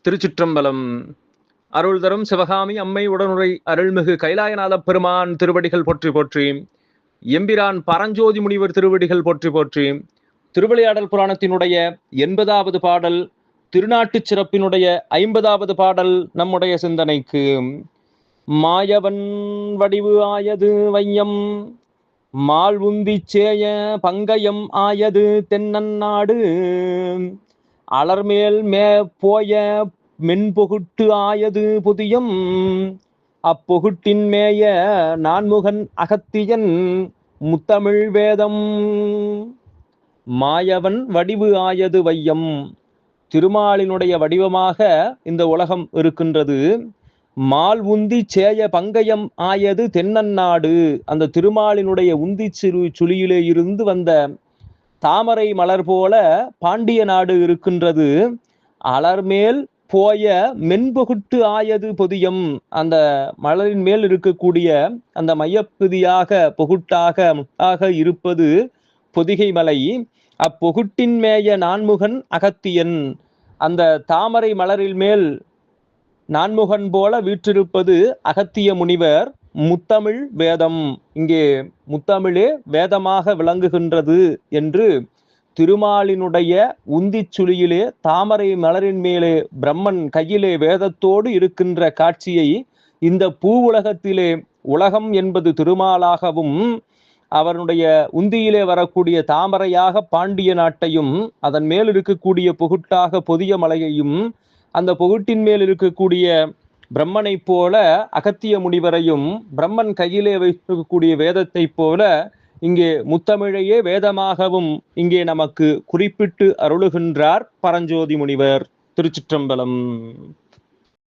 திருச்சிற்றம்பலம். அருள் தரும் சிவகாமி அம்மை உடனுரை அருள்மிகு கைலாயநாத பெருமான் திருவடிகள் போற்றி போற்றி. எம்பிரான் பரஞ்சோதி முனிவர் திருவடிகள் போற்றி போற்றி. திருவிளையாடல் புராணத்தினுடைய 80வது பாடல், திருநாட்டுச் சிறப்பினுடைய 50வது பாடல் நம்முடைய சிந்தனைக்கு. மாயவன் வடிவு ஆயது வையம், மால் உந்தி சேய பங்கயம் ஆயது தென்னநாடு, அலர்மேல் போய மென்பொகுட்டு ஆயது புதியம், அப்பொகுட்டின் மேய நான்முகன் அகத்தியன் முத்தமிழ் வேதம். மாயவன் வடிவு ஆயது வையம், திருமாலினுடைய வடிவமாக இந்த உலகம் இருக்கின்றது. மால் உந்தி சேய பங்கயம் ஆயது தென்னநாடு, அந்த திருமாலினுடைய உந்தி சுழியிலே இருந்து வந்த தாமரை மலர் போல பாண்டிய நாடு இருக்கின்றது. அலர்மேல் போய மென்பொகுட்டு ஆயது பொதியம், அந்த மலரின் மேல் இருக்கக்கூடிய அந்த மையப்பகுதியாக பொகுட்டாக இருப்பது பொதிகை மலை. அப்பொகுட்டின் மேய நான்முகன் அகத்தியன், அந்த தாமரை மலரில் மேல் நான்முகன் போல வீற்றிருப்பது அகத்திய முனிவர். முத்தமிழ் வேதம், இங்கே முத்தமிழே வேதமாக விளங்குகின்றது என்று திருமாலினுடைய உந்திச் சுழியிலே தாமரை மலரின் மேலே பிரம்மன் கையிலே வேதத்தோடு இருக்கின்ற காட்சியை இந்த பூ உலகத்திலே உலகம் என்பது திருமாலாகவும், அவனுடைய உந்தியிலே வரக்கூடிய தாமரையாக பாண்டிய நாட்டையும், அதன் மேல் இருக்கக்கூடிய பொகுட்டாக பொதிய மலையையும், அந்த பொகுட்டின் மேல் இருக்கக்கூடிய பிரம்மனை போல அகத்திய முனிவரையும், பிரம்மன் கையிலே வைக்கக்கூடிய வேதத்தை போல இங்கே முத்தமிழையே வேதமாகவும் இங்கே நமக்கு குறிப்பிட்டு அருளுகின்றார் பரஞ்சோதி முனிவர். திருச்சிற்றம்பலம்.